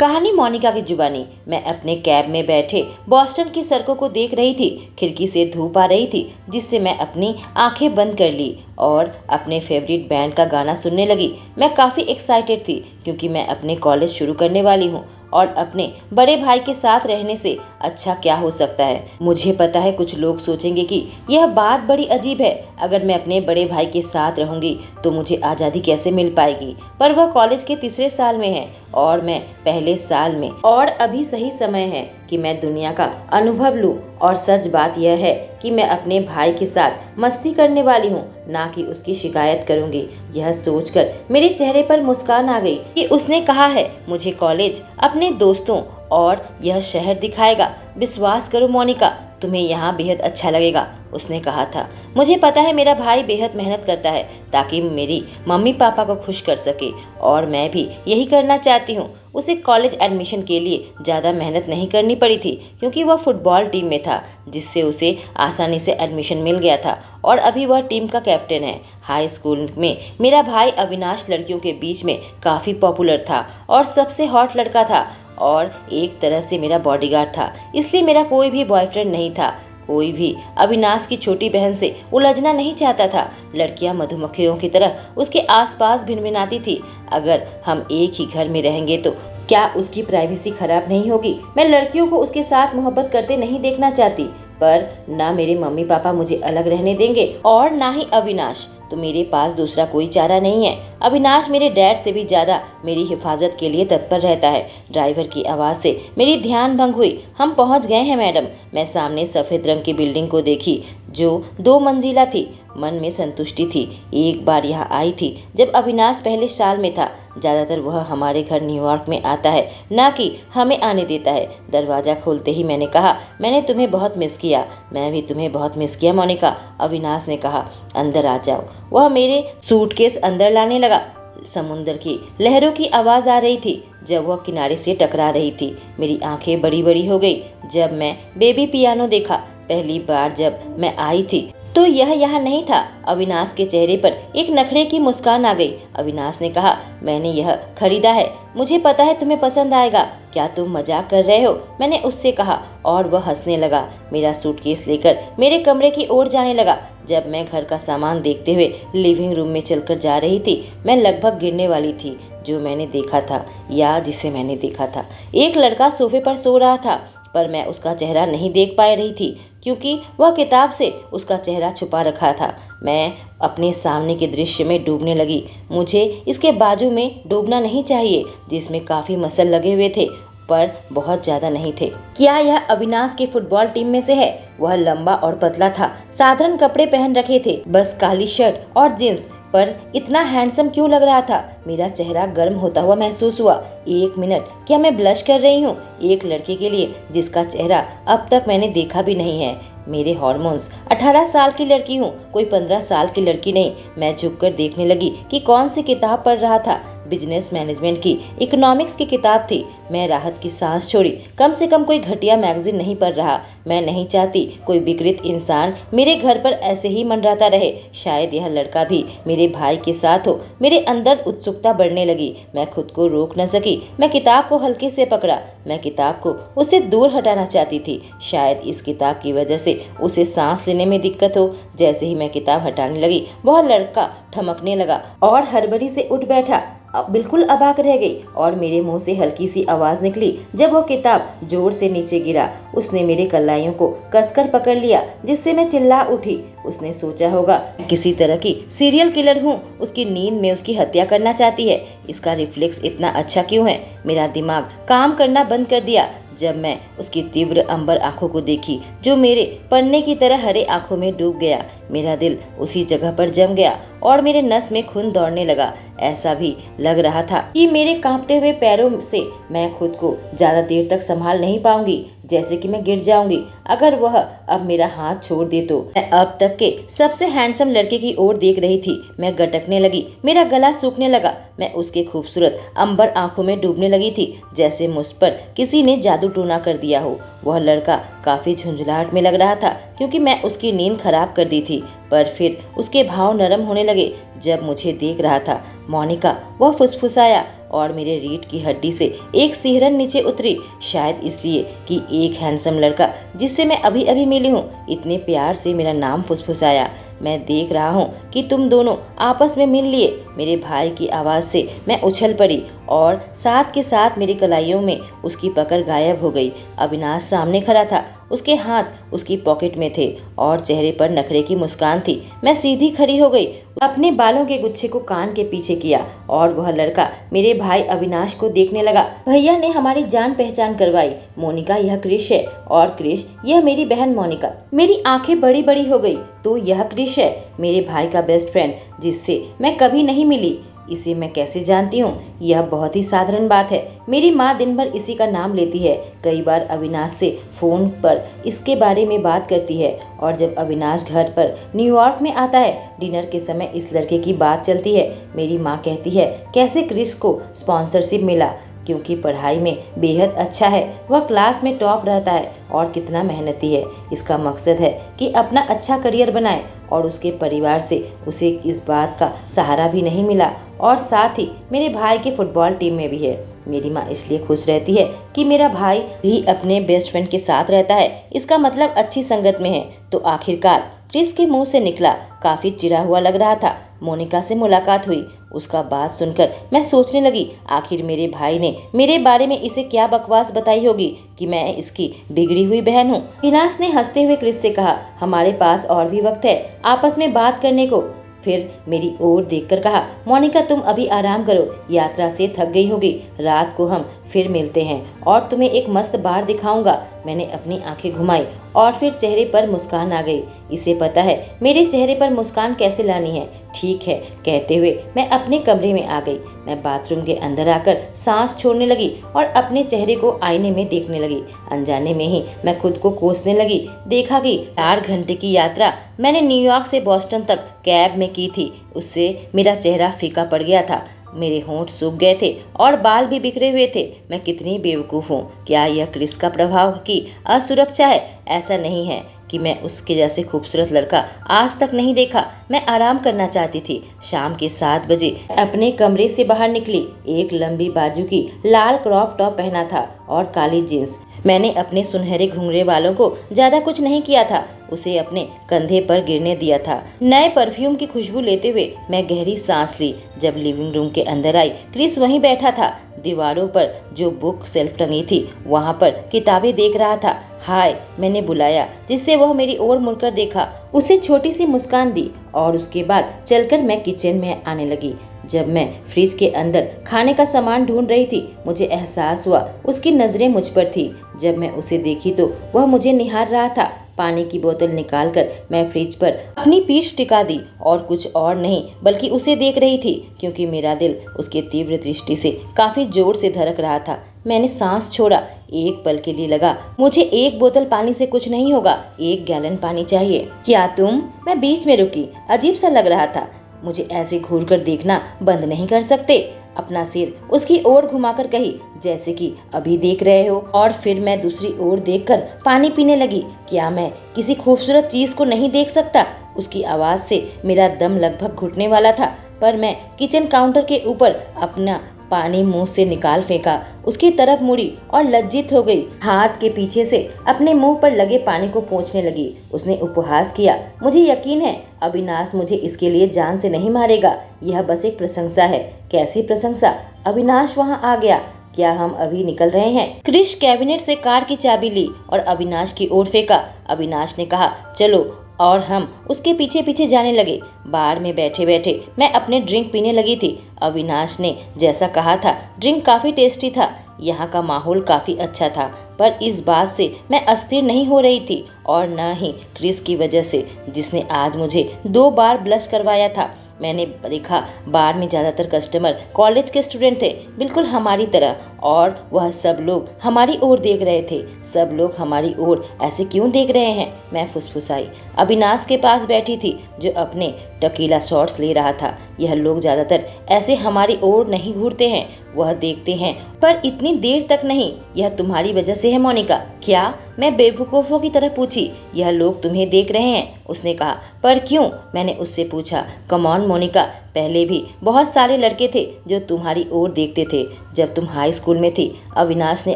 कहानी मोनिका की जुबानी। मैं अपने कैब में बैठे बॉस्टन की सड़कों को देख रही थी। खिड़की से धूप आ रही थी जिससे मैं अपनी आंखें बंद कर ली और अपने फेवरेट बैंड का गाना सुनने लगी। मैं काफ़ी एक्साइटेड थी क्योंकि मैं अपने कॉलेज शुरू करने वाली हूँ और अपने बड़े भाई के साथ रहने से अच्छा क्या हो सकता है। मुझे पता है कुछ लोग सोचेंगे कि यह बात बड़ी अजीब है, अगर मैं अपने बड़े भाई के साथ रहूंगी तो मुझे आज़ादी कैसे मिल पाएगी। पर वह कॉलेज के तीसरे साल में है और मैं पहले साल में, और अभी सही समय है कि मैं दुनिया का अनुभव लूं। और सच बात यह है कि मैं अपने भाई के साथ मस्ती करने वाली हूँ, ना कि उसकी शिकायत करूंगी। यह सोचकर मेरे चेहरे पर मुस्कान आ गई कि उसने कहा है मुझे कॉलेज, अपने दोस्तों और यह शहर दिखाएगा। विश्वास करो मोनिका, तुम्हें यहाँ बेहद अच्छा लगेगा, उसने कहा था। मुझे पता है मेरा भाई बेहद मेहनत करता है ताकि मेरी मम्मी पापा को खुश कर सके, और मैं भी यही करना चाहती हूँ। उसे कॉलेज एडमिशन के लिए ज़्यादा मेहनत नहीं करनी पड़ी थी क्योंकि वह फुटबॉल टीम में था, जिससे उसे आसानी से एडमिशन मिल गया था और अभी वह टीम का कैप्टन है। हाई स्कूल में मेरा भाई अविनाश लड़कियों के बीच में काफ़ी पॉपुलर था और सबसे हॉट लड़का था और एक तरह से मेरा बॉडीगार्ड था, इसलिए मेरा कोई भी बॉयफ्रेंड नहीं था। कोई भी अविनाश की छोटी बहन से उलझना नहीं चाहता था। लड़कियां मधुमक्खियों की तरह उसके आसपास भिनभिनाती थी। अगर हम एक ही घर में रहेंगे तो क्या उसकी प्राइवेसी खराब नहीं होगी। मैं लड़कियों को उसके साथ मोहब्बत करते नहीं देखना चाहती, पर ना मेरे मम्मी पापा मुझे अलग रहने देंगे और ना ही अविनाश। तो मेरे पास दूसरा कोई चारा नहीं है। अविनाश मेरे डैड से भी ज़्यादा मेरी हिफाजत के लिए तत्पर रहता है। ड्राइवर की आवाज़ से मेरी ध्यान भंग हुई। हम पहुंच गए हैं मैडम। मैं सामने सफ़ेद रंग की बिल्डिंग को देखी जो 2 मंजिला थी। मन में संतुष्टि थी। एक बार यहाँ आई थी जब अविनाश पहले साल में था। ज़्यादातर वह हमारे घर न्यूयॉर्क में आता है, ना कि हमें आने देता है। दरवाज़ा खोलते ही मैंने कहा, मैंने तुम्हें बहुत मिस किया। मैं भी तुम्हें बहुत मिस किया मोनिका, अविनाश ने कहा। अंदर आ जाओ। वह मेरे सूटकेस अंदर लाने लगा। समुद्र की लहरों की आवाज़ आ रही थी जब वह किनारे से टकरा रही थी। मेरी आंखें बड़ी बड़ी हो गई जब मैं बेबी पियानो देखा। पहली बार जब मैं आई थी तो यह यहाँ नहीं था। अविनाश के चेहरे पर एक नखरे की मुस्कान आ गई। अविनाश ने कहा, मैंने यह खरीदा है, मुझे पता है तुम्हें पसंद आएगा। क्या तुम मजाक कर रहे हो, मैंने उससे कहा, और वह हंसने लगा। मेरा सूटकेस लेकर मेरे कमरे की ओर जाने लगा। जब मैं घर का सामान देखते हुए लिविंग रूम में चलकर जा रही थी, मैं लगभग गिरने वाली थी। जो मैंने देखा था या जिसे मैंने देखा था, एक लड़का सोफे पर सो रहा था, पर मैं उसका चेहरा नहीं देख पा रही थी क्योंकि वह किताब से उसका चेहरा छुपा रखा था। मैं अपने सामने के दृश्य में डूबने लगी। मुझे इसके बाजू में डूबना नहीं चाहिए जिसमें काफ़ी मसल लगे हुए थे, पर बहुत ज़्यादा नहीं थे। क्या यह अविनाश की फुटबॉल टीम में से है? वह लंबा और पतला था, साधारण कपड़े पहन रखे थे, बस काली शर्ट और जींस, पर इतना हैंडसम क्यों लग रहा था। मेरा चेहरा गर्म होता हुआ महसूस हुआ। 1 मिनट, क्या मैं ब्लश कर रही हूँ? एक लड़के के लिए जिसका चेहरा अब तक मैंने देखा भी नहीं है। मेरे हार्मोन्स, 18 साल की लड़की हूँ, कोई 15 साल की लड़की नहीं। मैं झुककर देखने लगी कि कौन सी किताब पढ़ रहा था। बिजनेस मैनेजमेंट की, इकोनॉमिक्स की किताब थी। मैं राहत की सांस छोड़ी। कम से कम कोई घटिया मैगजीन नहीं पढ़ रहा। मैं नहीं चाहती कोई विकृत इंसान मेरे घर पर ऐसे ही मंडराता रहे। शायद यह लड़का भी मेरे भाई के साथ हो। मेरे अंदर उत्सुकता बढ़ने लगी। मैं खुद को रोक न सकी। मैं किताब को हल्के से पकड़ा। मैं किताब को उससे दूर हटाना चाहती थी। शायद इस किताब की वजह से उसे सांस लेने में दिक्कत हो। जैसे ही मैं किताब हटाने लगी, वह लड़का ठमकने लगा और हड़बड़ी से उठ बैठा। बिल्कुल अबाक रह गई और मेरे मुंह से हल्की सी आवाज निकली जब वो किताब जोर से नीचे गिरा। उसने मेरे कलाइयों को कसकर पकड़ लिया जिससे मैं चिल्ला उठी। उसने सोचा होगा किसी तरह की सीरियल किलर हूँ, उसकी नींद में उसकी हत्या करना चाहती है। इसका रिफ्लेक्स इतना अच्छा क्यों है? मेरा दिमाग काम करना बंद कर दिया जब मैं उसकी तीव्र अंबर आंखों को देखी जो मेरे पन्ने की तरह हरे आंखों में डूब गया। मेरा दिल उसी जगह पर जम गया और मेरे नस में खून दौड़ने लगा। ऐसा भी लग रहा था कि मेरे कांपते हुए पैरों से मैं खुद को ज्यादा देर तक संभाल नहीं पाऊंगी, जैसे कि मैं गिर जाऊंगी अगर वह अब मेरा हाथ छोड़ दे तो। मैं अब तक के सबसे हैंडसम लड़के की ओर देख रही थी। मैं गटकने लगी, मेरा गला सूखने लगा। मैं उसके खूबसूरत अंबर आंखों में डूबने लगी थी जैसे मुझ पर किसी ने जादू टूना कर दिया हो। वह लड़का काफी झुंझलाहट में लग रहा था क्योंकि मैं उसकी नींद खराब कर दी थी, पर फिर उसके भाव नरम होने लगे जब मुझे देख रहा था। मोनिका, वह फुसफुसाया और मेरे रीढ़ की हड्डी से एक सिहरन नीचे उतरी, शायद इसलिए कि एक हैंडसम लड़का जिससे मैं अभी अभी मिली हूँ इतने प्यार से मेरा नाम फुसफुसाया। मैं देख रहा हूँ कि तुम दोनों आपस में मिल लिए। मेरे भाई की आवाज़ से मैं उछल पड़ी और साथ के साथ मेरी कलाइयों में उसकी पकड़ गायब हो गई। अविनाश सामने खड़ा था, उसके हाथ उसकी पॉकेट में थे और चेहरे पर नखरे की मुस्कान थी। मैं सीधी खड़ी हो गई, अपने बालों के गुच्छे को कान के पीछे किया और वह लड़का मेरे भाई अविनाश को देखने लगा। भैया ने हमारी जान पहचान करवाई। मोनिका, यह क्रिश है और क्रिश यह मेरी बहन मोनिका। मेरी आंखें बड़ी बड़ी हो गई। तो यह क्रिश है मेरे भाई का बेस्ट फ्रेंड जिससे मैं कभी नहीं मिली। इसे मैं कैसे जानती हूँ? यह बहुत ही साधारण बात है। मेरी माँ दिन भर इसी का नाम लेती है। कई बार अविनाश से फ़ोन पर इसके बारे में बात करती है और जब अविनाश घर पर न्यूयॉर्क में आता है डिनर के समय इस लड़के की बात चलती है। मेरी माँ कहती है कैसे क्रिस को स्पॉन्सरशिप मिला, क्योंकि पढ़ाई में बेहद अच्छा है, वह क्लास में टॉप रहता है और कितना मेहनती है। इसका मकसद है कि अपना अच्छा करियर बनाए और उसके परिवार से उसे इस बात का सहारा भी नहीं मिला और साथ ही मेरे भाई की फुटबॉल टीम में भी है। मेरी माँ इसलिए खुश रहती है कि मेरा भाई भी अपने बेस्ट फ्रेंड के साथ रहता है, इसका मतलब अच्छी संगत में है। तो आखिरकार क्रिस के मुंह से निकला, काफी चिढ़ा हुआ लग रहा था। मोनिका से मुलाकात हुई। उसका बात सुनकर मैं सोचने लगी आखिर मेरे भाई ने मेरे बारे में इसे क्या बकवास बताई होगी कि मैं इसकी बिगड़ी हुई बहन हूँ। विनाश ने हंसते हुए क्रिस से कहा, हमारे पास और भी वक्त है आपस में बात करने को। फिर मेरी ओर देखकर कहा, मोनिका तुम अभी आराम करो, यात्रा से थक गई होगी, रात को हम फिर मिलते हैं और तुम्हें एक मस्त बार दिखाऊंगा। मैंने अपनी आंखें घुमाई और फिर चेहरे पर मुस्कान आ गई। इसे पता है मेरे चेहरे पर मुस्कान कैसे लानी है। ठीक है कहते हुए मैं अपने कमरे में आ गई। मैं बाथरूम के अंदर आकर सांस छोड़ने लगी और अपने चेहरे को आईने में देखने लगी। अनजाने में ही मैं खुद को कोसने लगी। देखा कि 4 घंटे की यात्रा मैंने न्यूयॉर्क से बॉस्टन तक कैब में की थी, उससे मेरा चेहरा फीका पड़ गया था। मेरे होंठ सूख गए थे और बाल भी बिखरे हुए थे। मैं कितनी बेवकूफ़ हूँ। क्या यह क्रिस का प्रभाव की असुरक्षा है? ऐसा नहीं है कि मैं उसके जैसे खूबसूरत लड़का आज तक नहीं देखा। मैं आराम करना चाहती थी। शाम के 7 बजे अपने कमरे से बाहर निकली। एक लंबी बाजू की लाल क्रॉप टॉप पहना था और काली जींस। मैंने अपने सुनहरे घुंघरे वालों को ज्यादा कुछ नहीं किया था, उसे अपने कंधे पर गिरने दिया था। नए परफ्यूम की खुशबू लेते हुए मैं गहरी सांस ली। जब लिविंग रूम के अंदर आई, क्रिस वहीं बैठा था। दीवारों पर जो बुक सेल्फ टंगी थी वहां पर किताबें देख रहा था। हाय मैंने बुलाया, जिससे वह मेरी ओर मुड़कर देखा। उसे छोटी सी मुस्कान दी और उसके बाद चलकर मैं किचन में आने लगी। जब मैं फ्रिज के अंदर खाने का सामान ढूंढ रही थी, मुझे एहसास हुआ उसकी नजरें मुझ पर थी। जब मैं उसे देखी तो वह मुझे निहार रहा था। पानी की बोतल निकालकर मैं फ्रिज पर अपनी पीठ टिका दी और कुछ और नहीं बल्कि उसे देख रही थी, क्योंकि मेरा दिल उसके तीव्र दृष्टि से काफी जोर से धड़क रहा था। मैंने सांस छोड़ा। एक पल के लिए लगा मुझे एक बोतल पानी से कुछ नहीं होगा, 1 गैलन पानी चाहिए। क्या तुम? मैं बीच में रुकी। अजीब सा लग रहा था। मुझे ऐसे घूर कर देखना बंद नहीं कर सकते? अपना सिर उसकी ओर घुमाकर कही, जैसे कि अभी देख रहे हो। और फिर मैं दूसरी ओर देखकर पानी पीने लगी। क्या मैं किसी खूबसूरत चीज को नहीं देख सकता? उसकी आवाज से मेरा दम लगभग घुटने वाला था, पर मैं किचन काउंटर के ऊपर अपना पानी मुंह से निकाल फेंका, उसकी तरफ मुड़ी और लज्जित हो गई। हाथ के पीछे से अपने मुंह पर लगे पानी को पोंछने लगी। उसने उपहास किया, मुझे यकीन है अविनाश मुझे इसके लिए जान से नहीं मारेगा। यह बस एक प्रशंसा है। कैसी प्रशंसा? अविनाश वहां आ गया। क्या हम अभी निकल रहे हैं? क्रिश कैबिनेट से कार की चाबी ली और अविनाश की ओर फेंका। अविनाश ने कहा, चलो, और हम उसके पीछे पीछे जाने लगे। बार में बैठे बैठे मैं अपने ड्रिंक पीने लगी थी। अविनाश ने जैसा कहा था, ड्रिंक काफ़ी टेस्टी था। यहाँ का माहौल काफ़ी अच्छा था, पर इस बात से मैं अस्थिर नहीं हो रही थी और न ही क्रिस की वजह से, जिसने आज मुझे 2 बार ब्लश करवाया था। मैंने देखा बार में ज़्यादातर कस्टमर कॉलेज के स्टूडेंट थे, बिल्कुल हमारी तरह, और वह सब लोग हमारी ओर देख रहे थे। सब लोग हमारी ओर ऐसे क्यों देख रहे हैं? मैं फुसफुसाई। अविनाश के पास बैठी थी जो अपने टकीला शॉट्स ले रहा था। यह लोग ज़्यादातर ऐसे हमारी ओर नहीं घूरते हैं, वह देखते हैं, पर इतनी देर तक नहीं। यह तुम्हारी वजह से है मोनिका। क्या? मैं बेवकूफ़ों की तरह पूछी। यह लोग तुम्हें देख रहे हैं, उसने कहा। पर क्यों? मैंने उससे पूछा। कम ऑन मोनिका, पहले भी बहुत सारे लड़के थे जो तुम्हारी ओर देखते थे जब तुम हाई स्कूल में थी। अविनाश ने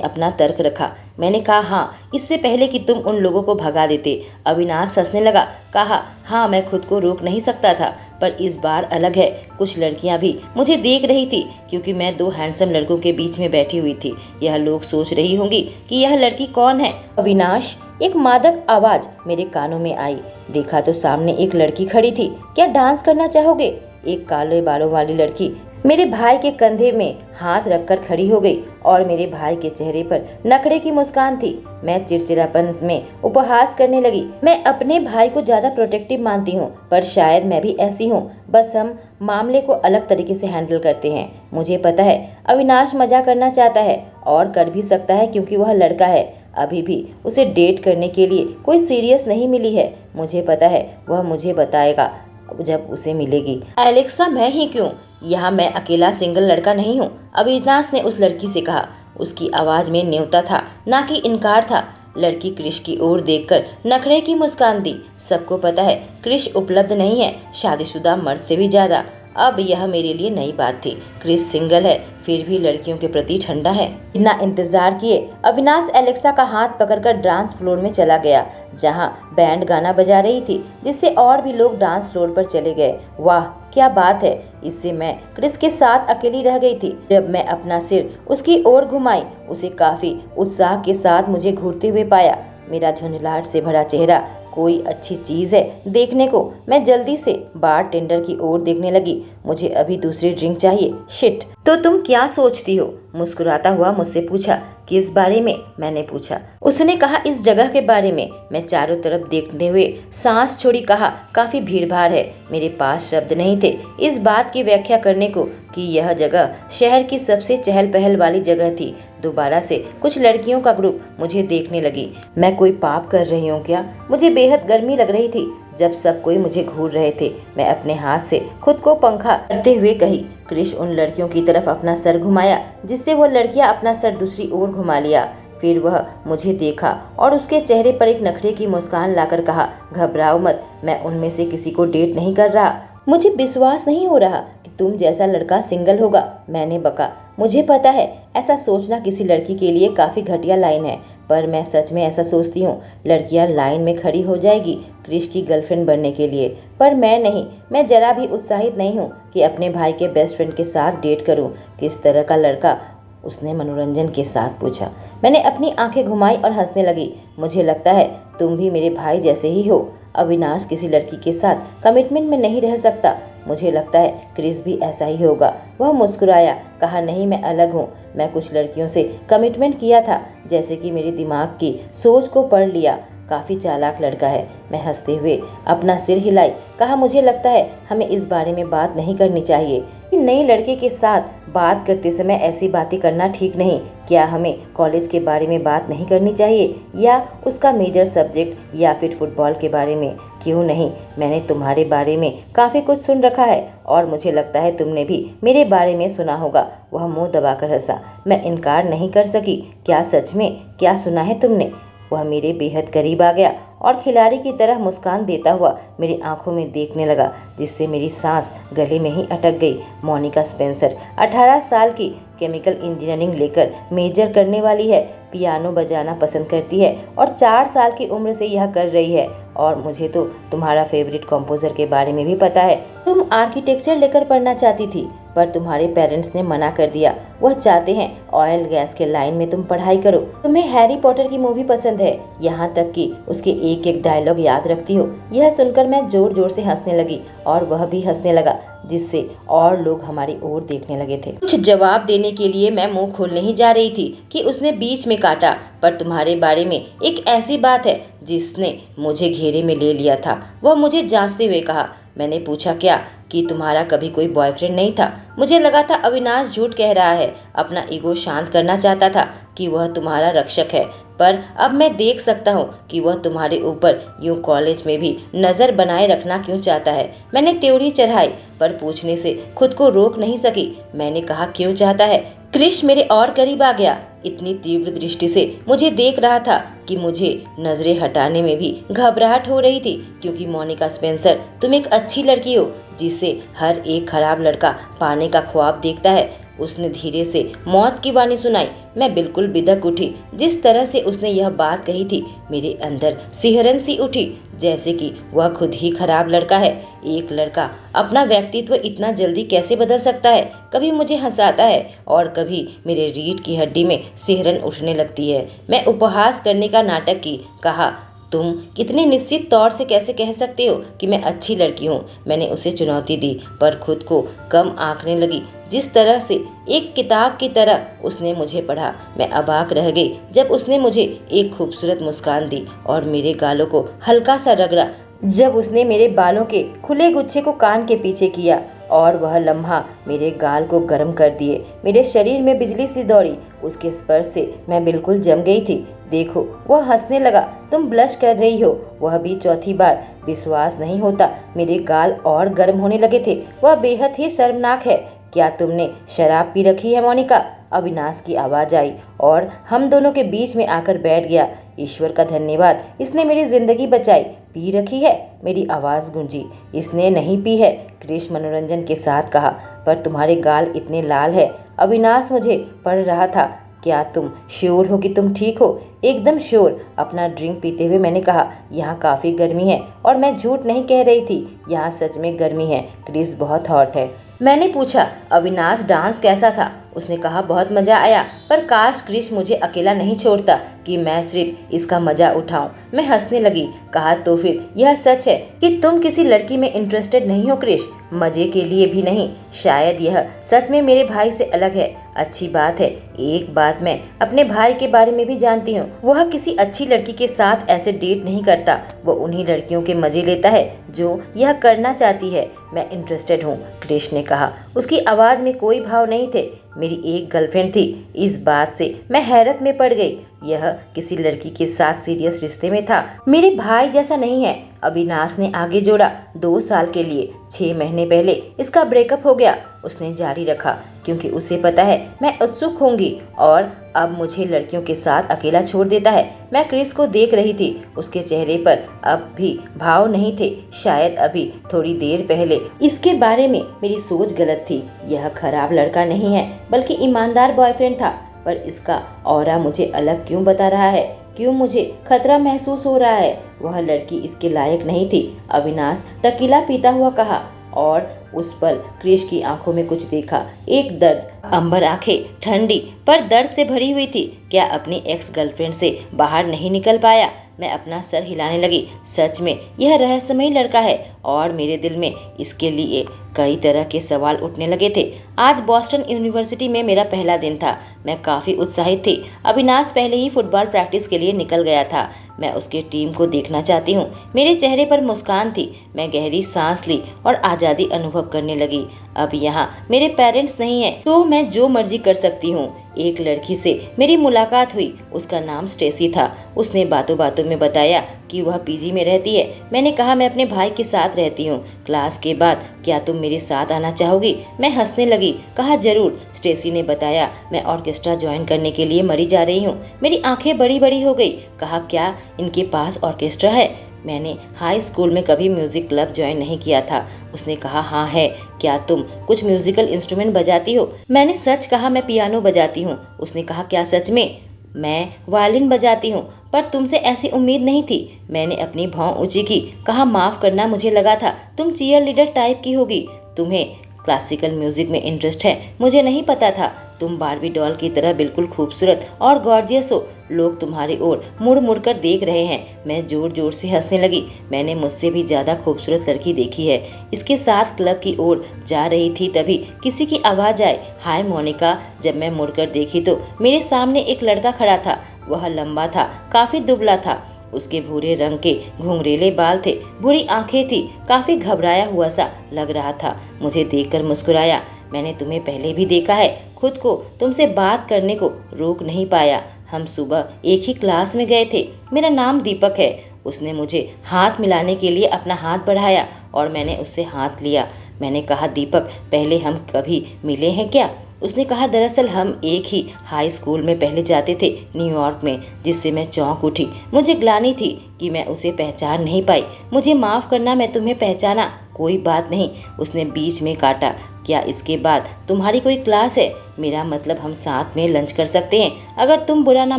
अपना तर्क रखा। मैंने कहा हाँ, इससे पहले कि तुम उन लोगों को भगा देते। अविनाश हंसने लगा। कहा हाँ, मैं खुद को रोक नहीं सकता था, पर इस बार अलग है। कुछ लड़कियां भी मुझे देख रही थी क्योंकि मैं दो हैंडसम लड़कों के बीच में बैठी हुई थी। यह लोग सोच रही होंगी कि यह लड़की कौन है। अविनाश, एक मादक आवाज मेरे कानों में आई। देखा तो सामने एक लड़की खड़ी थी। क्या डांस करना चाहोगे? एक काले बालों वाली लड़की मेरे भाई के कंधे में हाथ रखकर खड़ी हो गई और मेरे भाई के चेहरे पर नखरे की मुस्कान थी। मैं चिड़चिड़ापन में उपहास करने लगी। मैं अपने भाई को ज्यादा प्रोटेक्टिव मानती हूँ, पर शायद मैं भी ऐसी हूँ। बस हम मामले को अलग तरीके से हैंडल करते हैं। मुझे पता है अविनाश मजा करना चाहता है और कर भी सकता है क्योंकि वह लड़का है। अभी भी उसे डेट करने के लिए कोई सीरियस नहीं मिली है। मुझे पता है वह मुझे बताएगा जब उसे मिलेगी। एलेक्सा, मैं ही क्यों? यहाँ मैं अकेला सिंगल लड़का नहीं हूँ, अविनाश ने उस लड़की से कहा। उसकी आवाज़ में न्योता था, ना कि इनकार था। लड़की क्रिश की ओर देखकर नखरे की मुस्कान दी। सबको पता है क्रिश उपलब्ध नहीं है, शादीशुदा मर्द से भी ज़्यादा। अब यह मेरे लिए नई बात थी। क्रिस सिंगल है, फिर भी लड़कियों के प्रति ठंडा है। बिना इंतजार किए अविनाश एलेक्सा का हाथ पकड़कर डांस फ्लोर में चला गया, जहां बैंड गाना बजा रही थी, जिससे और भी लोग डांस फ्लोर पर चले गए। वाह क्या बात है! इससे मैं क्रिस के साथ अकेली रह गई थी। जब मैं अपना सिर उसकी ओर घुमाई, उसे काफी उत्साह के साथ मुझे घूरते हुए पाया। मेरा झुंझलाहट से भरा चेहरा कोई अच्छी चीज़ है देखने को। मैं जल्दी से बार टेंडर की ओर देखने लगी। मुझे अभी दूसरी ड्रिंक चाहिए। शिट! तो तुम क्या सोचती हो? मुस्कुराता हुआ मुझसे पूछा। किस बारे में? मैंने पूछा। उसने कहा इस जगह के बारे में। मैं चारों तरफ देखते हुए सांस छोड़ी कहा, काफी भीड़ भाड़ है। मेरे पास शब्द नहीं थे इस बात की व्याख्या करने को कि यह जगह शहर की सबसे चहल पहल वाली जगह थी। दोबारा से कुछ लड़कियों का ग्रुप मुझे देखने लगी। मैं कोई पाप कर रही हूँ क्या? मुझे बेहद गर्मी लग रही थी जब सब कोई मुझे घूर रहे थे। मैं अपने हाथ से खुद को पंखा करते हुए कही। क्रिश उन लड़कियों की तरफ अपना सर घुमाया, जिससे वो लड़कियां अपना सर दूसरी ओर घुमा लिया। फिर वह मुझे देखा और उसके चेहरे पर एक नखरे की मुस्कान लाकर कहा, घबराओ मत, मैं उनमें से किसी को डेट नहीं कर रहा। मुझे विश्वास नहीं हो रहा कि तुम जैसा लड़का सिंगल होगा, मैंने बका। मुझे पता है ऐसा सोचना किसी लड़की के लिए काफ़ी घटिया लाइन है, पर मैं सच में ऐसा सोचती हूँ। लड़कियाँ लाइन में खड़ी हो जाएगी क्रिश की गर्लफ्रेंड बनने के लिए, पर मैं नहीं। मैं जरा भी उत्साहित नहीं हूँ कि अपने भाई के बेस्ट फ्रेंड के साथ डेट करूँ। किस तरह का लड़का? उसने मनोरंजन के साथ पूछा। मैंने अपनी आंखें घुमाई और हंसने लगी। मुझे लगता है तुम भी मेरे भाई जैसे ही हो। अविनाश किसी लड़की के साथ कमिटमेंट में नहीं रह सकता। मुझे लगता है क्रिस भी ऐसा ही होगा। वह मुस्कुराया, कहा नहीं, मैं अलग हूँ। मैं कुछ लड़कियों से कमिटमेंट किया था, जैसे कि मेरे दिमाग की सोच को पढ़ लिया। काफ़ी चालाक लड़का है। मैं हंसते हुए अपना सिर हिलाई, कहा मुझे लगता है हमें इस बारे में बात नहीं करनी चाहिए। नए लड़के के साथ बात करते समय ऐसी बातें करना ठीक नहीं। क्या हमें कॉलेज के बारे में बात नहीं करनी चाहिए, या उसका मेजर सब्जेक्ट, या फिर फुटबॉल के बारे में? क्यों नहीं, मैंने तुम्हारे बारे में काफ़ी कुछ सुन रखा है और मुझे लगता है तुमने भी मेरे बारे में सुना होगा। वह मुंह दबाकर हंसा। मैं इनकार नहीं कर सकी। क्या सच में? क्या सुना है तुमने? वह मेरे बेहद करीब आ गया और खिलाड़ी की तरह मुस्कान देता हुआ मेरी आंखों में देखने लगा, जिससे मेरी सांस गले में ही अटक गई। मोनिका स्पेंसर 18 साल की, केमिकल इंजीनियरिंग लेकर मेजर करने वाली है, पियानो बजाना पसंद करती है और 4 साल की उम्र से यह कर रही है। और मुझे तो तुम्हारा फेवरेट कंपोजर के बारे में भी पता है। तुम आर्किटेक्चर लेकर पढ़ना चाहती थी, पर तुम्हारे पेरेंट्स ने मना कर दिया। वह चाहते हैं ऑयल गैस के लाइन में तुम पढ़ाई करो। तुम्हें हैरी पॉटर की मूवी पसंद है, यहाँ तक कि उसके एक एक डायलॉग याद रखती हो। यह सुनकर मैं जोर जोर से हंसने लगी और वह भी हंसने लगा, जिससे और लोग हमारी ओर देखने लगे थे। कुछ जवाब देने के लिए मैं मुंह खोलने ही जा रही थी कि उसने बीच में काटा, पर तुम्हारे बारे में एक ऐसी बात है जिसने मुझे घेरे में ले लिया था। वह मुझे जांचते हुए कहा, मैंने पूछा, क्या कि तुम्हारा कभी कोई बॉयफ्रेंड नहीं था? मुझे लगा था अविनाश झूठ कह रहा है, अपना ईगो शांत करना चाहता था कि वह तुम्हारा रक्षक है, पर अब मैं देख सकता हूँ कि वह तुम्हारे ऊपर यूं कॉलेज में भी नज़र बनाए रखना क्यों चाहता है। मैंने त्योरी चढ़ाई, पर पूछने से खुद को रोक नहीं सकी। मैंने कहा, क्यों चाहता है? क्रिश मेरे और करीब आ गया, इतनी तीव्र दृष्टि से मुझे देख रहा था कि मुझे नजरें हटाने में भी घबराहट हो रही थी, क्योंकि मोनिका स्पेंसर, तुम एक अच्छी लड़की हो जिसे हर एक खराब लड़का पाने का ख्वाब देखता है। उसने धीरे से मौत की वाणी सुनाई। मैं बिल्कुल बिदक उठी। जिस तरह से उसने यह बात कही थी, मेरे अंदर सिहरन सी उठी, जैसे कि वह खुद ही खराब लड़का है। एक लड़का अपना व्यक्तित्व इतना जल्दी कैसे बदल सकता है? कभी मुझे हंसाता है और कभी मेरे रीढ़ की हड्डी में सिहरन उठने लगती है। मैं उपहास करने का नाटक की, कहा, तुम कितने निश्चित तौर से कैसे कह सकते हो कि मैं अच्छी लड़की हूँ? मैंने उसे चुनौती दी, पर खुद को कम आंकने लगी। जिस तरह से एक किताब की तरह उसने मुझे पढ़ा, मैं अबाक रह गई जब उसने मुझे एक खूबसूरत मुस्कान दी और मेरे गालों को हल्का सा रगड़ा। जब उसने मेरे बालों के खुले गुच्छे को कान के पीछे किया और वह लम्हा मेरे गाल को गर्म कर दिए। मेरे शरीर में बिजली सी दौड़ी। उसके स्पर्श से मैं बिल्कुल जम गई थी। देखो, वह हंसने लगा। तुम ब्लश कर रही हो, वह भी चौथी बार। विश्वास नहीं होता, मेरे गाल और गर्म होने लगे थे। वह बेहद ही शर्मनाक है। क्या तुमने शराब पी रखी है मोनिका? अविनाश की आवाज़ आई और हम दोनों के बीच में आकर बैठ गया। ईश्वर का धन्यवाद, इसने मेरी जिंदगी बचाई। पी रखी है? मेरी आवाज़ गूंजी। इसने नहीं पी है, क्रिश मनोरंजन के साथ कहा, पर तुम्हारे गाल इतने लाल है। अविनाश मुझे पढ़ रहा था। क्या तुम श्योर हो कि तुम ठीक हो? एकदम श्योर। अपना ड्रिंक पीते हुए मैंने कहा, यहाँ काफ़ी गर्मी है। और मैं झूठ नहीं कह रही थी, यहाँ सच में गर्मी है। क्रिस बहुत हॉट है। मैंने पूछा, अविनाश डांस कैसा था? उसने कहा, बहुत मज़ा आया, पर काश क्रिश मुझे अकेला नहीं छोड़ता कि मैं सिर्फ इसका मज़ा उठाऊं। मैं हंसने लगी। कहा, तो फिर यह सच है कि तुम किसी लड़की में इंटरेस्टेड नहीं हो क्रिश? मज़े के लिए भी नहीं? शायद यह सच में मेरे भाई से अलग है। अच्छी बात है। एक बात मैं अपने भाई के बारे में भी जानती हूँ, वह किसी अच्छी लड़की के साथ ऐसे डेट नहीं करता। वो उन्हीं लड़कियों के मजे लेता है जो यह करना चाहती है। मैं इंटरेस्टेड हूँ, क्रिश ने कहा। उसकी आवाज़ में कोई भाव नहीं थे। मेरी एक गर्लफ्रेंड थी। इस बात से मैं हैरत में पड़ गई। यह किसी लड़की के साथ सीरियस रिश्ते में था। मेरे भाई जैसा नहीं है, अविनाश ने आगे जोड़ा। 2 साल के लिए, 6 महीने पहले इसका ब्रेकअप हो गया। उसने जारी रखा, क्योंकि उसे पता है मैं उत्सुक होंगी और अब मुझे लड़कियों के साथ अकेला छोड़ देता है। मैं क्रिस को देख रही थी। उसके चेहरे पर अब भी भाव नहीं थे। शायद अभी थोड़ी देर पहले इसके बारे में मेरी सोच गलत थी। यह खराब लड़का नहीं है, बल्कि ईमानदार बॉयफ्रेंड था। पर इसका ऑरा मुझे अलग क्यों बता रहा है? क्यों मुझे खतरा महसूस हो रहा है? वह लड़की इसके लायक नहीं थी, अविनाश टकीला पीता हुआ कहा। और उस पल क्रिश की आंखों में कुछ देखा, एक दर्द। अंबर आंखें ठंडी पर दर्द से भरी हुई थी। क्या अपनी एक्स गर्लफ्रेंड से बाहर नहीं निकल पाया? मैं अपना सर हिलाने लगी। सच में यह रहस्यमयी लड़का है और मेरे दिल में इसके लिए कई तरह के सवाल उठने लगे थे। आज बॉस्टन यूनिवर्सिटी में मेरा पहला दिन था। मैं काफ़ी उत्साहित थी। अविनाश पहले ही फुटबॉल प्रैक्टिस के लिए निकल गया था। मैं उसके टीम को देखना चाहती हूँ। मेरे चेहरे पर मुस्कान थी। मैं गहरी सांस ली और आज़ादी अनुभव करने लगी। अब यहाँ मेरे पेरेंट्स नहीं हैं, तो मैं जो मर्जी कर सकती हूँ। एक लड़की से मेरी मुलाकात हुई। उसका नाम स्टेसी था। उसने बातों बातों में बताया कि वह पीजी में रहती है। मैंने कहा, मैं अपने भाई के साथ रहती हूँ। क्लास के बाद क्या तुम मेरे साथ आना चाहोगी? मैं हंसने लगी। कहा, जरूर। स्टेसी ने बताया, मैं ऑर्केस्ट्रा ज्वाइन करने के लिए मरी जा रही हूँ। मेरी आंखें बड़ी बड़ी हो गई। कहा, क्या इनके पास ऑर्केस्ट्रा है? मैंने हाई स्कूल में कभी म्यूजिक क्लब ज्वाइन नहीं किया था। उसने कहा, हाँ है। क्या तुम कुछ म्यूजिकल इंस्ट्रूमेंट बजाती हो? मैंने सच कहा, मैं पियानो बजाती हूँ। उसने कहा, क्या सच में? मैं वायलिन बजाती हूँ, पर तुमसे ऐसी उम्मीद नहीं थी। मैंने अपनी भौं ऊंची की। कहा, माफ करना, मुझे लगा था तुम चीयर लीडर टाइप की होगी। तुम्हें क्लासिकल म्यूजिक में इंटरेस्ट है, मुझे नहीं पता था। तुम बारबी डॉल की तरह बिल्कुल खूबसूरत और गॉर्जियस हो। लोग तुम्हारी ओर मुड़ मुड़ कर देख रहे हैं। मैं जोर जोर से हंसने लगी। मैंने मुझसे भी ज़्यादा खूबसूरत लड़की देखी है। इसके साथ क्लब की ओर जा रही थी, तभी किसी की आवाज़ आई, हाय मोनिका। जब मैं मुड़कर देखी तो मेरे सामने एक लड़का खड़ा था। वह लंबा था, काफ़ी दुबला था। उसके भूरे रंग के घुंघरेले बाल थे, भूरी आंखें थी, काफी घबराया हुआ सा लग रहा था। मुझे देखकर मुस्कुराया। मैंने तुम्हें पहले भी देखा है, खुद को तुमसे बात करने को रोक नहीं पाया। हम सुबह एक ही क्लास में गए थे। मेरा नाम दीपक है। उसने मुझे हाथ मिलाने के लिए अपना हाथ बढ़ाया और मैंने उससे हाथ लिया। मैंने कहा, दीपक, पहले हम कभी मिले हैं क्या? उसने कहा, दरअसल हम एक ही हाई स्कूल में पहले जाते थे, न्यूयॉर्क में, जिससे मैं चौंक उठी। मुझे ग्लानि थी कि मैं उसे पहचान नहीं पाई। मुझे माफ़ करना, मैं तुम्हें पहचाना कोई बात नहीं। उसने बीच में काटा, क्या इसके बाद तुम्हारी कोई क्लास है? मेरा मतलब हम साथ में लंच कर सकते हैं, अगर तुम बुरा ना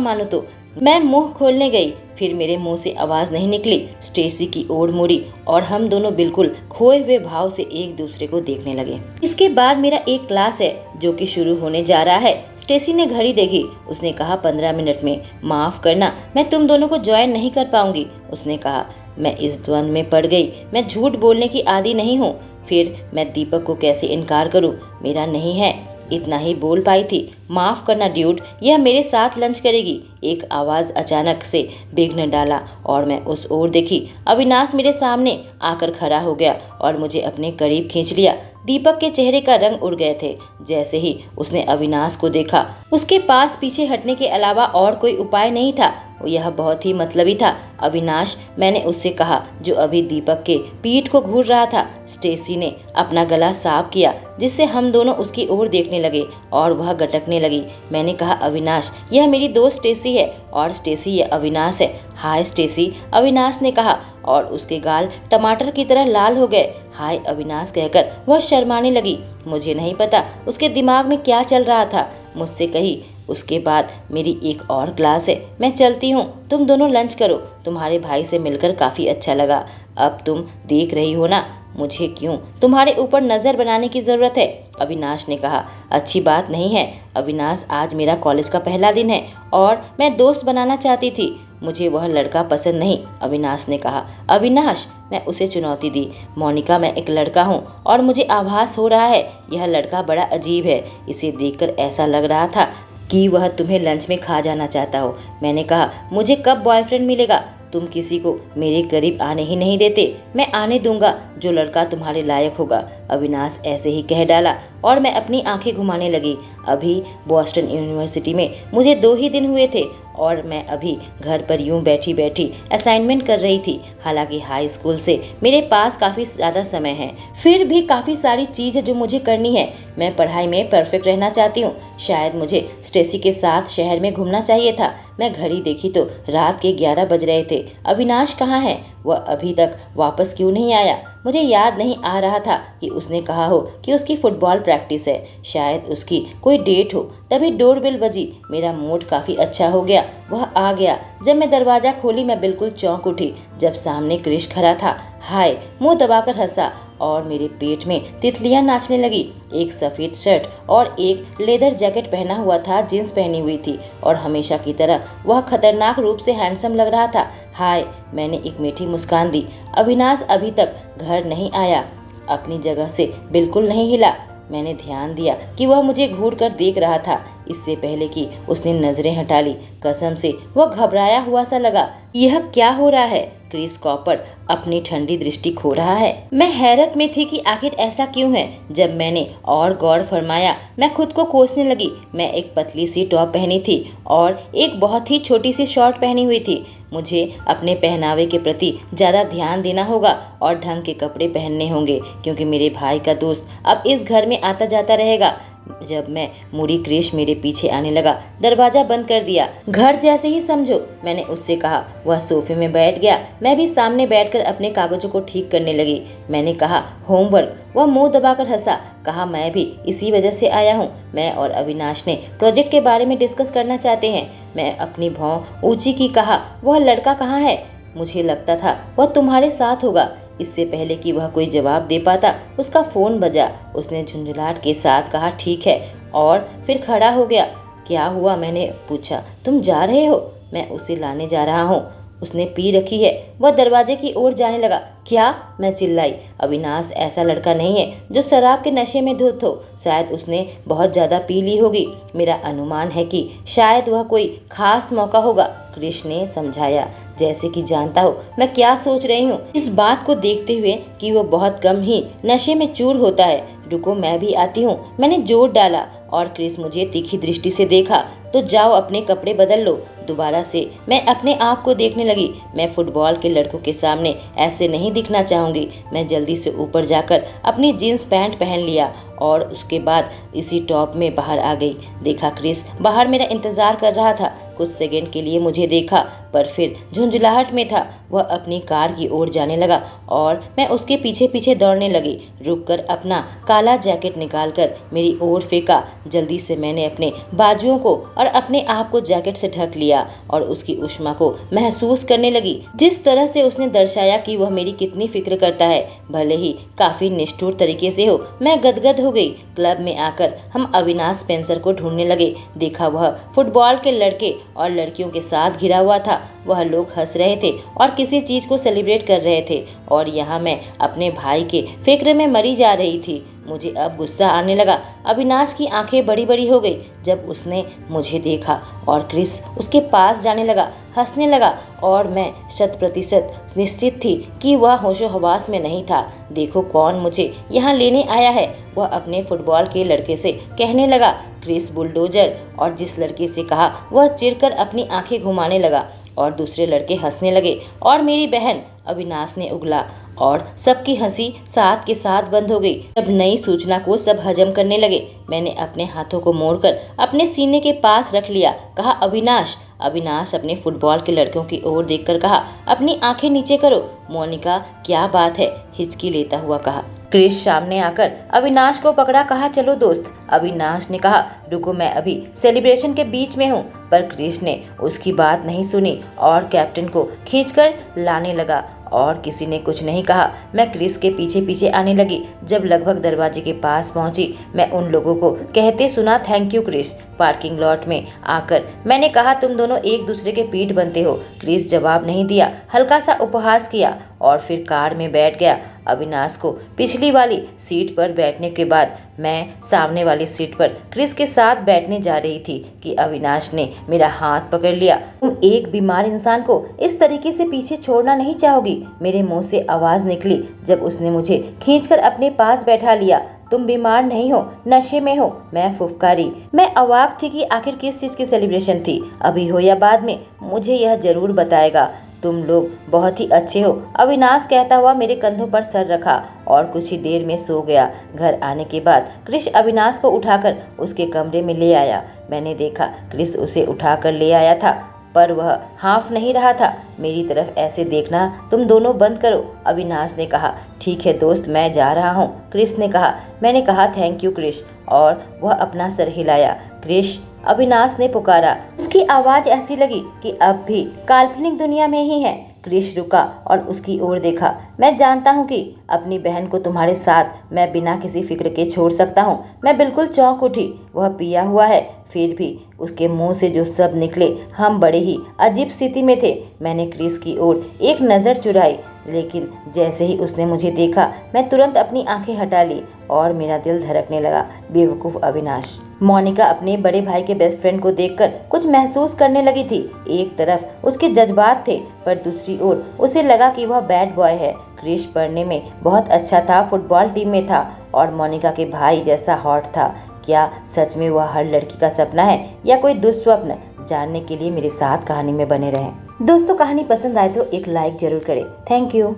मानो तो। मैं मुंह खोलने गई, फिर मेरे मुंह से आवाज़ नहीं निकली। स्टेसी की ओर मुड़ी और हम दोनों बिल्कुल खोए हुए भाव से एक दूसरे को देखने लगे। इसके बाद मेरा एक क्लास है जो कि शुरू होने जा रहा है। स्टेसी ने घड़ी देखी। उसने कहा, 15 मिनट में। माफ़ करना, मैं तुम दोनों को ज्वाइन नहीं कर पाऊंगी। उसने कहा। मैं इस द्वंद में पड़ गई। मैं झूठ बोलने की आदी नहीं हूँ। फिर मैं दीपक को कैसे इनकार करूँ? मेरा नहीं है, इतना ही बोल पाई थी। माफ़ करना ड्यूड, यह मेरे साथ लंच करेगी। एक आवाज़ अचानक से विघ्न डाला और मैं उस ओर देखी। अविनाश मेरे सामने आकर खड़ा हो गया और मुझे अपने करीब खींच लिया। दीपक के चेहरे का रंग उड़ गए थे जैसे ही उसने अविनाश को देखा। उसके पास पीछे हटने के अलावा और कोई उपाय नहीं था। यह बहुत ही मतलबी था। अविनाश, मैंने उससे कहा, जो अभी दीपक के पीठ को घूर रहा था। स्टेसी ने अपना गला साफ किया जिससे हम दोनों उसकी ओर देखने लगे और वह गटकने लगी। मैंने कहा, अविनाश, यह मेरी दोस्त स्टेसी है और स्टेसी यह अविनाश है। हाय स्टेसी, अविनाश ने कहा और उसके गाल टमाटर की तरह लाल हो गए। हाय अविनाश कहकर वह शर्माने लगी। मुझे नहीं पता उसके दिमाग में क्या चल रहा था। मुझसे कही, उसके बाद मेरी एक और क्लास है, मैं चलती हूँ, तुम दोनों लंच करो। तुम्हारे भाई से मिलकर काफ़ी अच्छा लगा। अब तुम देख रही हो ना, मुझे क्यों तुम्हारे ऊपर नज़र बनाने की ज़रूरत है? अविनाश ने कहा। अच्छी बात नहीं है अविनाश, आज मेरा कॉलेज का पहला दिन है और मैं दोस्त बनाना चाहती थी। मुझे वह लड़का पसंद नहीं, अविनाश ने कहा। अविनाश, मैं उसे चुनौती दी। मोनिका, मैं एक लड़का हूँ और मुझे आभास हो रहा है यह लड़का बड़ा अजीब है। इसे देखकर ऐसा लग रहा था कि वह तुम्हें लंच में खा जाना चाहता हो। मैंने कहा, मुझे कब बॉयफ्रेंड मिलेगा? तुम किसी को मेरे करीब आने ही नहीं देते। मैं आने दूंगा जो लड़का तुम्हारे लायक होगा। अविनाश ऐसे ही कह डाला और मैं अपनी आंखें घुमाने लगी। अभी बॉस्टन यूनिवर्सिटी में मुझे 2 ही दिन हुए थे और मैं अभी घर पर यूं बैठी बैठी असाइनमेंट कर रही थी। हालांकि हाई स्कूल से मेरे पास काफ़ी ज़्यादा समय है, फिर भी काफ़ी सारी चीज़ है जो मुझे करनी है। मैं पढ़ाई में परफेक्ट रहना चाहती हूँ। शायद मुझे स्टेसी के साथ शहर में घूमना चाहिए था। मैं घड़ी देखी तो रात के 11 बज रहे थे। अविनाश कहाँ है? वह अभी तक वापस क्यों नहीं आया? मुझे याद नहीं आ रहा था कि उसने कहा हो कि उसकी फुटबॉल प्रैक्टिस है। शायद उसकी कोई डेट हो। तभी डोरबेल बजी। मेरा मूड काफ़ी अच्छा हो गया। वह आ गया। जब मैं दरवाज़ा खोली मैं बिल्कुल चौंक उठी जब सामने क्रिश खड़ा था। हाय, मुंह दबाकर हंसा और मेरे पेट में तितलियां नाचने लगी। एक सफ़ेद शर्ट और एक लेदर जैकेट पहना हुआ था, जींस पहनी हुई थी और हमेशा की तरह वह खतरनाक रूप से हैंडसम लग रहा था। हाय, मैंने एक मीठी मुस्कान दी। अविनाश अभी तक घर नहीं आया, अपनी जगह से बिल्कुल नहीं हिला। मैंने ध्यान दिया कि वह मुझे घूर कर देख रहा था इससे पहले कि उसने नजरें हटा ली। कसम से वह घबराया हुआ सा लगा। यह क्या हो रहा है? क्रिस कॉपर अपनी ठंडी दृष्टि खो रहा है। मैं हैरत में थी कि आखिर ऐसा क्यों है। जब मैंने और गौर फरमाया मैं खुद को कोसने लगी। मैं एक पतली सी टॉप पहनी थी और एक बहुत ही छोटी सी शॉर्ट पहनी हुई थी। मुझे अपने पहनावे के प्रति ज़्यादा ध्यान देना होगा और ढंग के कपड़े पहनने होंगे क्योंकि मेरे भाई का दोस्त अब इस घर में आता जाता रहेगा। जब मैं मुड़ी क्रिश मेरे पीछे आने लगा। दरवाजा बंद कर दिया। घर जैसे ही समझो, मैंने उससे कहा। वह सोफे में बैठ गया। मैं भी सामने बैठकर अपने कागजों को ठीक करने लगी। मैंने कहा, होमवर्क? वह मुंह दबाकर हंसा। कहा, मैं भी इसी वजह से आया हूँ। मैं और अविनाश ने प्रोजेक्ट के बारे में डिस्कस करना चाहते हैं। मैं अपनी भौं ऊंची की। कहा, वह लड़का कहाँ है? मुझे लगता था वह तुम्हारे साथ होगा। इससे पहले कि वह कोई जवाब दे पाता उसका फ़ोन बजा। उसने झुंझुलाहट के साथ कहा, ठीक है, और फिर खड़ा हो गया। क्या हुआ? मैंने पूछा। तुम जा रहे हो? मैं उसे लाने जा रहा हूँ। उसने पी रखी है। वह दरवाजे की ओर जाने लगा। क्या? मैं चिल्लाई। अविनाश ऐसा लड़का नहीं है जो शराब के नशे में धुत हो। शायद उसने बहुत ज़्यादा पी ली होगी। मेरा अनुमान है कि शायद वह कोई खास मौका होगा, कृष ने समझाया, जैसे कि जानता हो मैं क्या सोच रही हूँ। इस बात को देखते हुए कि वह बहुत कम ही नशे में चूर होता है। रुको, मैं भी आती हूँ, मैंने जोर डाला और क्रिस मुझे तीखी दृष्टि से देखा। तो जाओ अपने कपड़े बदल लो। दोबारा से मैं अपने आप को देखने लगी। मैं फुटबॉल के लड़कों के सामने ऐसे नहीं दिखना चाहूँगी। मैं जल्दी से ऊपर जाकर अपनी जीन्स पैंट पहन लिया और उसके बाद इसी टॉप में बाहर आ गई। देखा क्रिस बाहर मेरा इंतजार कर रहा था। कुछ सेकंड के लिए मुझे देखा पर फिर झुंझलाहट में था। वह अपनी कार की ओर जाने लगा और मैं उसके पीछे पीछे दौड़ने लगी। रुककर अपना काला जैकेट निकालकर मेरी ओर फेंका। जल्दी से मैंने अपने बाजुओं को और अपने आप को जैकेट से ढक लिया और उसकी उष्मा को महसूस करने लगी। जिस तरह से उसने दर्शाया कि वह मेरी कितनी फिक्र करता है, भले ही काफी निष्ठुर तरीके से हो, मैं गदगद हो गई। क्लब में आकर हम अविनाश स्पेंसर को ढूंढने लगे। देखा वह फुटबॉल के लड़के और लड़कियों के साथ घिरा हुआ था। वह लोग हंस रहे थे और किसी चीज को सेलिब्रेट कर रहे थे और यहाँ मैं अपने भाई के फिक्र में मरी जा रही थी। मुझे अब गुस्सा आने लगा। अविनाश की आंखें बड़ी बड़ी हो गई जब उसने मुझे देखा और क्रिस उसके पास जाने लगा, हंसने लगा और मैं 100% निश्चित थी कि वह होशो हवास में नहीं था। देखो कौन मुझे यहाँ लेने आया है, वह अपने फुटबॉल के लड़के से कहने लगा। क्रिस बुलडोजर और जिस लड़के से कहा वह चिढ़कर अपनी आंखें घुमाने लगा और दूसरे लड़के हंसने लगे और मेरी बहन अविनाश ने उगला और सबकी हंसी साथ के साथ बंद हो गई। जब नई सूचना को सब हजम करने लगे, मैंने अपने हाथों को मोड़कर अपने सीने के पास रख लिया। कहा अविनाश। अविनाश अपने फुटबॉल के लड़कों की ओर देखकर कहा, अपनी आंखें नीचे करो। मोनिका, क्या बात है? हिचकी लेता हुआ कहा। क्रिश सामने आकर अविनाश को पकड़ा। कहा चलो दोस्त। अविनाश ने कहा रुको, मैं अभी सेलिब्रेशन के बीच में हूँ। पर क्रिश ने उसकी बात नहीं सुनी और कैप्टन को खींचकर लाने लगा और किसी ने कुछ नहीं कहा। मैं क्रिस के पीछे पीछे आने लगी। जब लगभग दरवाजे के पास पहुंची, मैं उन लोगों को कहते सुना, thank you Chris. Parking lot में आकर मैंने कहा, तुम दोनों एक दूसरे के पीठ बनते हो। क्रिस जवाब नहीं दिया, हल्का सा उपहास किया और फिर कार में बैठ गया। अविनाश को पिछली वाली सीट पर बैठने के बाद मैं सामने वाली सीट पर क्रिस के साथ बैठने जा रही थी कि अविनाश ने मेरा हाथ पकड़ लिया। तुम एक बीमार इंसान को इस तरीके से पीछे छोड़ना नहीं चाहोगी, मेरे मुंह से आवाज निकली जब उसने मुझे खींचकर अपने पास बैठा लिया। तुम बीमार नहीं हो, नशे में हो, मैं फुफकारी। मैं अवाक थी कि आखिर किस चीज की सेलिब्रेशन थी, अभी हो या बाद में, मुझे यह जरूर बताएगा। तुम लोग बहुत ही अच्छे हो, अविनाश कहता हुआ मेरे कंधों पर सर रखा और कुछ ही देर में सो गया। घर आने के बाद क्रिश अविनाश को उठाकर उसके कमरे में ले आया। मैंने देखा क्रिश उसे उठाकर ले आया था पर वह हाँफ नहीं रहा था। मेरी तरफ ऐसे देखना तुम दोनों बंद करो, अविनाश ने कहा। ठीक है दोस्त, मैं जा रहा हूँ, क्रिश ने कहा। मैंने कहा थैंक यू क्रिश और वह अपना सर हिलाया। क्रिश, अविनाश ने पुकारा। उसकी आवाज ऐसी लगी कि अब भी काल्पनिक दुनिया में ही है। क्रिश रुका और उसकी ओर देखा। मैं जानता हूँ कि अपनी बहन को तुम्हारे साथ मैं बिना किसी फिक्र के छोड़ सकता हूँ। मैं बिल्कुल चौंक उठी। वह पिया हुआ है, फिर भी उसके मुंह से जो सब निकले, हम बड़े ही अजीब स्थिति में थे। मैंने क्रिस की ओर एक नज़र चुराई, लेकिन जैसे ही उसने मुझे देखा, मैं तुरंत अपनी आंखें हटा ली और मेरा दिल धड़कने लगा। बेवकूफ़ अविनाश। मोनिका अपने बड़े भाई के बेस्ट फ्रेंड को देखकर कुछ महसूस करने लगी थी। एक तरफ उसके जज्बात थे पर दूसरी ओर उसे लगा कि वह बैड बॉय है। क्रिश पढ़ने में बहुत अच्छा था, फुटबॉल टीम में था और मोनिका के भाई जैसा हॉट था। क्या सच में वह हर लड़की का सपना है या कोई दुस्वप्न? जानने के लिए मेरे साथ कहानी में बने रहें। दोस्तों, कहानी पसंद आए तो एक लाइक जरूर करें। Thank you.